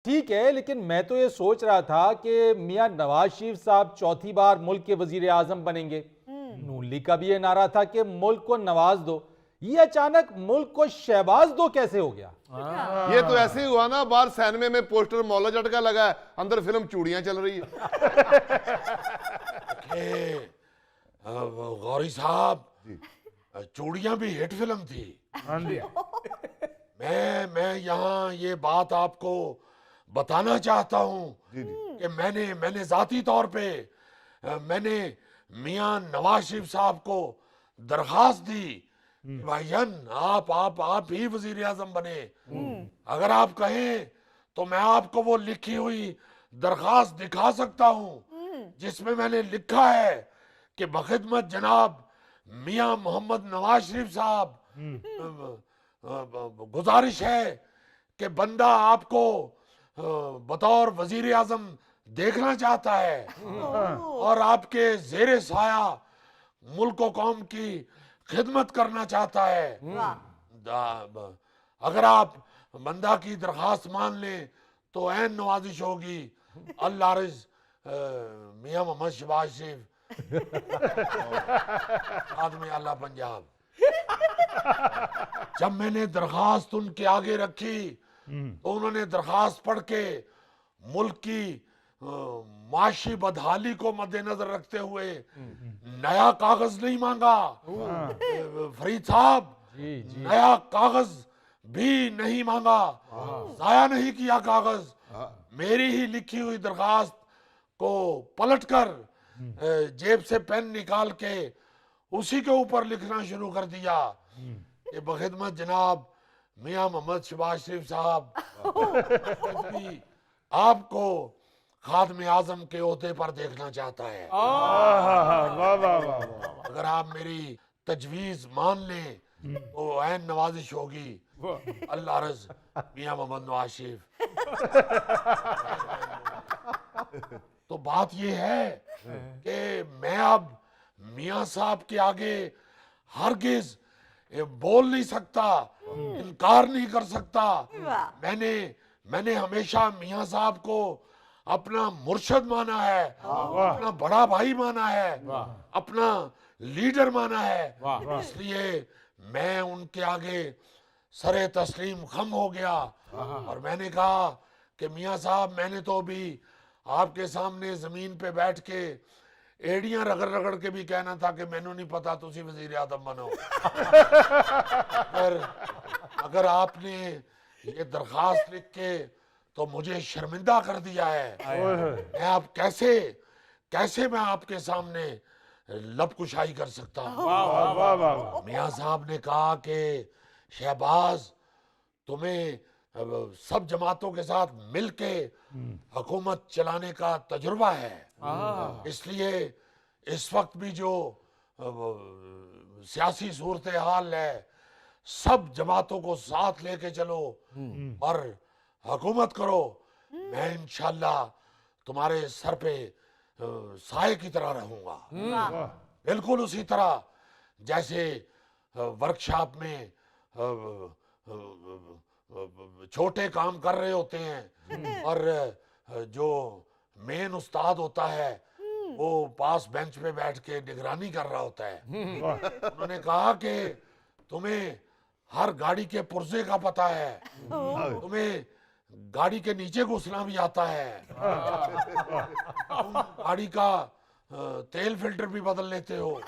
ठीक है, लेकिन मैं तो ये सोच रहा था कि मियां नवाज शरीफ साहब चौथी बार मुल्क के वजीर आजम बनेंगे। नून लीग का भी ये नारा था कि मुल्क को नवाज दो। ये अचानक मुल्क को शहबाज दो कैसे हो गया? ये तो ऐसे ही हुआ ना, बाहर सैनमे में पोस्टर मौला झटका लगा है, अंदर फिल्म चूड़ियां चल रही है। गौरी साहब, चूड़ियां भी हिट फिल्म थी। हाँ जी। मैं यहाँ ये बात आपको बताना चाहता हूँ कि मैंने जाती तौर पे मैंने मियां नवाज शरीफ साहब को दरखास्त दी, भाईजान आप ही वजीर आजम बने। अगर आप कहें तो मैं आपको वो लिखी हुई दरखास्त दिखा सकता हूँ जिसमें मैंने लिखा है कि बखिदमत जनाब मियां मोहम्मद नवाज शरीफ साहब, गुजारिश है कि बंदा आपको बतौर वजीर आजम देखना चाहता है और आपके जेरे साया मुल्क और कौम की खिदमत करना चाहता है। अगर आप बंदा की दरखास्त मान लें तो ऐन नवाजिश होगी। अल्लाह रिज मियां मोहम्मद शहबाज शरीफ, आदमी आला पंजाब। जब मैंने दरखास्त उनके आगे रखी तो उन्होंने दरखास्त पढ़ के मुल्क की माशी बदहाली को मद्देनजर रखते हुए नया कागज नहीं मांगा। फरीद साहब, नया कागज भी नहीं मांगा, जाया नहीं किया कागज। मेरी ही लिखी हुई दरखास्त को पलटकर जेब से पेन निकाल के उसी के ऊपर लिखना शुरू कर दिया कि बखिदमत जनाब मियां मोहम्मद शहबाज शरीफ साहब आपको खादम आजम के ओहदे पर देखना चाहता है। अगर आप मेरी तजवीज मान लें तो ऐन नवाजिश होगी। अल्लाह रज मियां मोहम्मद नवाज शरीफ। तो बात यह है कि मैं अब मियां साहब के आगे हरगिज बोल नहीं सकता, इनकार नहीं कर सकता। मैंने हमेशा मियां साहब को अपना मुर्शद माना है, अपना बड़ा भाई माना है, अपना लीडर माना है। इसलिए मैं उनके आगे सरे तस्लीम खम हो गया और मैंने कहा कि मियां साहब, मैंने तो अभी आपके सामने जमीन पे बैठ के एड़ियां रगड़ रगड़ के भी कहना था कि मैनू नहीं पता तुसी वजीर आजम बनो। अगर आपने ये दरखास्त लिख के तो मुझे शर्मिंदा कर दिया है। मैं अब कैसे मैं आपके सामने लबकुशाई कर सकता हूँ। मियां साहब ने कहा कि शहबाज, तुम्हें सब जमातों के साथ मिलके हुकूमत चलाने का तजुर्बा है, इसलिए इस वक्त भी जो सियासी सूरत हाल है सब जमातों को साथ लेके चलो और हुकूमत करो। मैं इंशाल्लाह तुम्हारे सर पे साए की तरह रहूंगा, बिल्कुल उसी तरह जैसे वर्कशॉप में छोटे काम कर रहे होते हैं और जो मेन उस्ताद होता है वो पास बेंच पे बैठ के निगरानी कर रहा होता है। उन्होंने कहा कि तुम्हें हर गाड़ी के पुर्जे का पता है, तुम्हें गाड़ी के नीचे घुसना भी आता है, तुम गाड़ी का तेल फिल्टर भी बदल लेते हो।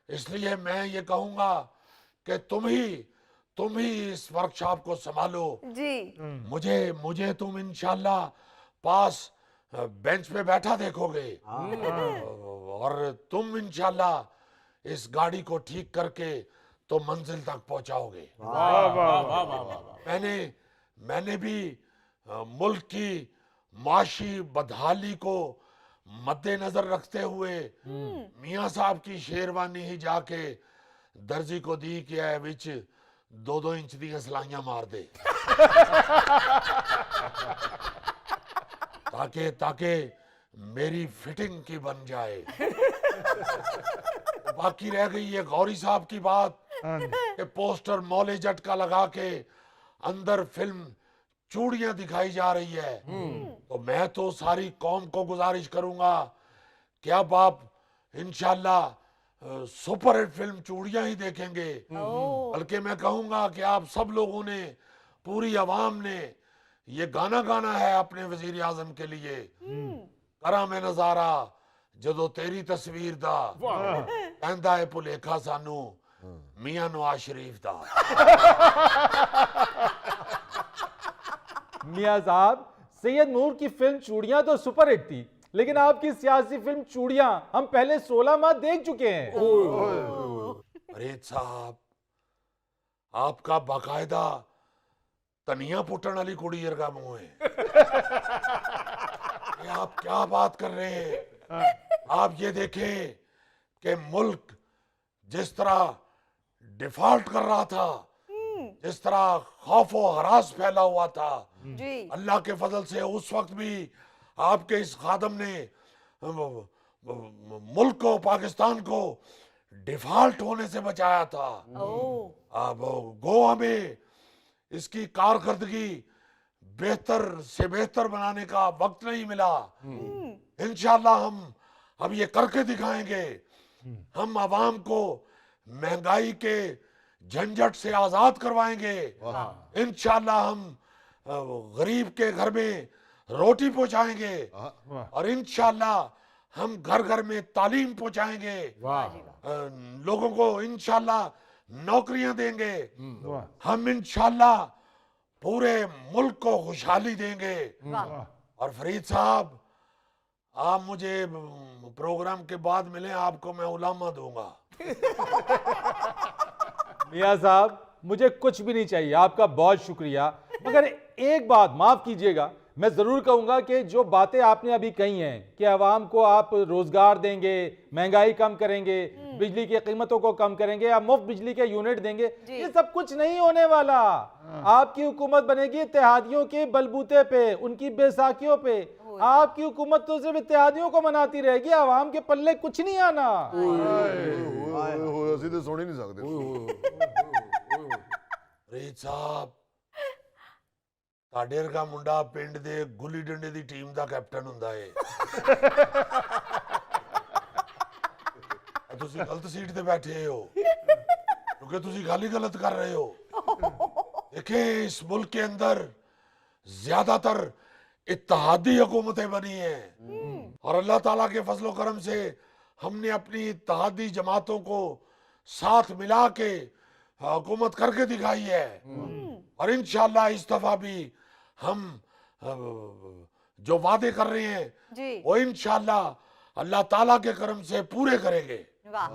इसलिए मैं ये कहूंगा कि तुम ही इस वर्कशॉप को संभालो जी। मुझे तुम इंशाल्लाह पास बेंच पे बैठा देखोगे और तुम इंशाल्लाह इस गाड़ी को ठीक करके तो मंजिल तक पहुंचाओगे। मैंने भी मुल्क की माशी बदहाली को मद्देनजर रखते हुए मियां साहब की शेरवानी ही जाके दर्जी को दी कि है विच 2-2 इंच दी सलाइयां मार दे ताकि मेरी फिटिंग की बन जाए। बाकी रह गई ये गौरी साहब की बात कि पोस्टर मौले झटका लगा के अंदर फिल्म चूड़ियां दिखाई जा रही है, तो मैं तो सारी कौम को गुजारिश करूंगा कि अब आप इंशाल्लाह सुपर हिट फिल्म चूड़ियां ही देखेंगे। बल्कि मैं कहूंगा कि आप सब लोगों ने, पूरी आवाम ने ये गाना गाना है अपने वजीर आजम के लिए, करा मैं नजारा जदों तेरी तस्वीर दा, कहंदा है भुलेखा सानू मियां नवाज शरीफ दा। मियां साहब, सैयद नूर की फिल्म चूड़ियां तो सुपर हिट थी, लेकिन आपकी सियासी फिल्म चूड़ियां हम पहले 16 माह देख चुके हैं। फरीद साहब, आपका बाकायदा तनिया पुट्टन वाली कुड़ी वर्गा मुंह है। ये आप क्या बात कर रहे हैं? आप ये देखें कि मुल्क जिस तरह डिफॉल्ट कर रहा था, जिस तरह खौफ व हरास फैला हुआ था, जी अल्लाह के फजल से उस वक्त भी आपके इस खादम ने मुल्क को, पाकिस्तान को डिफॉल्ट होने से बचाया था। अब गोवा में इसकी कारकर्दगी बेहतर से बेहतर बनाने का वक्त नहीं मिला। इंशाल्लाह हम अब ये करके दिखाएंगे। हम आवाम को महंगाई के झंझट से आजाद करवाएंगे। इंशाल्लाह हम गरीब के घर में रोटी पहुंचाएंगे, और इंशाल्लाह हम घर घर में तालीम पहुंचाएंगे। लोगों को इंशाल्लाह नौकरियां देंगे। हम इंशाल्लाह पूरे मुल्क को खुशहाली देंगे। और फरीद साहब, आप मुझे प्रोग्राम के बाद मिलें, आपको मैं उलामा दूंगा। मियां साहब, मुझे कुछ भी नहीं चाहिए, आपका बहुत शुक्रिया। मगर एक बात माफ कीजिएगा, मैं जरूर कहूंगा कि जो बातें आपने अभी कही हैं कि आवाम को आप रोजगार देंगे, महंगाई कम करेंगे, बिजली की कीमतों को कम करेंगे, या मुफ्त बिजली के यूनिट देंगे, ये सब कुछ नहीं होने वाला। आपकी हुकूमत बनेगी इत्तेहादियों के बलबूते पे, उनकी बेसाखियों पे। आपकी हुकूमत तो सिर्फ इत्तेहादियों को मनाती रहेगी, आवाम के पल्ले कुछ नहीं आना। ਅਸੀਂ ਤੇ ਸੁਣ ਹੀ ਨਹੀਂ ਸਕਦੇ। फरीद साहब, ਤੁਹਾਡੇ ਵਰਗਾ ਮੁੰਡਾ ਪਿੰਡ ਦੇ ਗੁੱਲੀ ਡੰਡੇ ਦੀ ਟੀਮ ਦਾ ਕੈਪਟਨ ਹੁੰਦਾ ਏ। ਤੁਸੀਂ ਗਲਤ ਸੀਟ ਤੇ ਬੈਠੇ ਹੋ, क्योंकि ਤੁਸੀਂ ਗੱਲ ਹੀ गलत कर रहे हो। देखिए, इस मुल्क के अंदर ज्यादातर इत्तेहादी हुकूमतें बनी हैं, और अल्लाह ताला के फजलो करम से हमने अपनी इत्तेहादी जमातों को साथ मिला के हुकूमत करके दिखाई है। और इंशाल्लाह इस दफा भी हम जो वादे कर रहे हैं जी वो इंशाल्लाह अल्लाह ताला के करम से पूरे करेंगे। वाह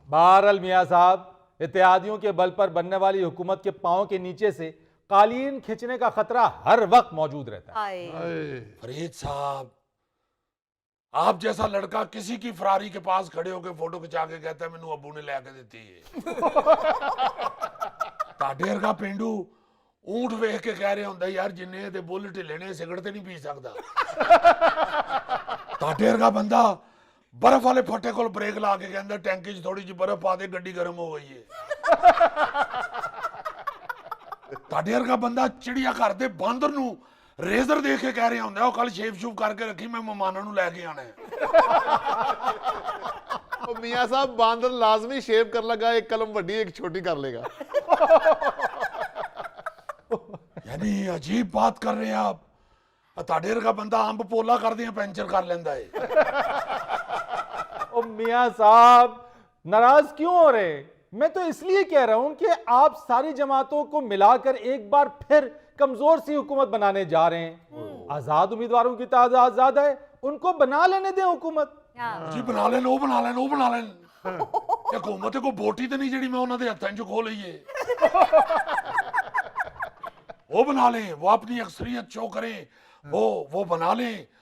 बहरहाल मियां साहब, इत्तेहादियों के बल पर बनने वाली हुकूमत के पांव के नीचे से कालीन खींचने का खतरा हर वक्त मौजूद रहता है। हाय फरीद साहब, आप जैसा लड़का किसी की फरारी के पास खड़े होकर फोटो खिंचा के कहता है मैनू अबू ने लैके दिती है। ताडेर का पेंडू ऊंट वेख के कह रहे होंगे यार जिन्ने दे बुल ढिले ने सिगरेट ते नहीं पी सकता। ताडेर का बंदा बर्फ वाले फट्टे को ब्रेक ला के कहता टैंकी च थोड़ी जी बर्फ पा दे, गड्डी गर्म हो गई है। ताडेर का बंदा चिड़िया घर दे बांदर नू रेजर देख के कह रहे होंगे वो कल शेव शूव करके रखी, मैं मेहमानों नू लैके आना है। ਉਹ ਮੀਆਂ ਸਾਹਿਬ, ਬਾਂਦਰ ਲਾਜ਼ਮੀ ਸ਼ੇਵ ਕਰ ਲਗਾ, ਇੱਕ ਕਲਮ ਵੱਡੀ ਇੱਕ ਛੋਟੀ ਕਰ ਲੇਗਾ। यानी अजीब बात कर रहे हैं आप। ताडेर का बंदा अंब पोला कर दिया पंचर कर लेंदा है। ओ मियां साहब, नाराज क्यों हो रहे? मैं तो इसलिए कह रहा हूं कि आप सारी जमातों को मिलाकर एक बार फिर कमजोर सी हुकूमत बनाने जा रहे हैं। आजाद उम्मीदवारों की तादाद ज्यादा है, उनको बना लेने दें हुकूमत। जी बना लेन, वो बना लेन, वो बना लेन। हुकूमत को वोट ही तो नहीं जी मैं उन्होंने हथों च खो लीए। वो बना लें, वो अपनी अक्सरियत शो करें, वो बना लें,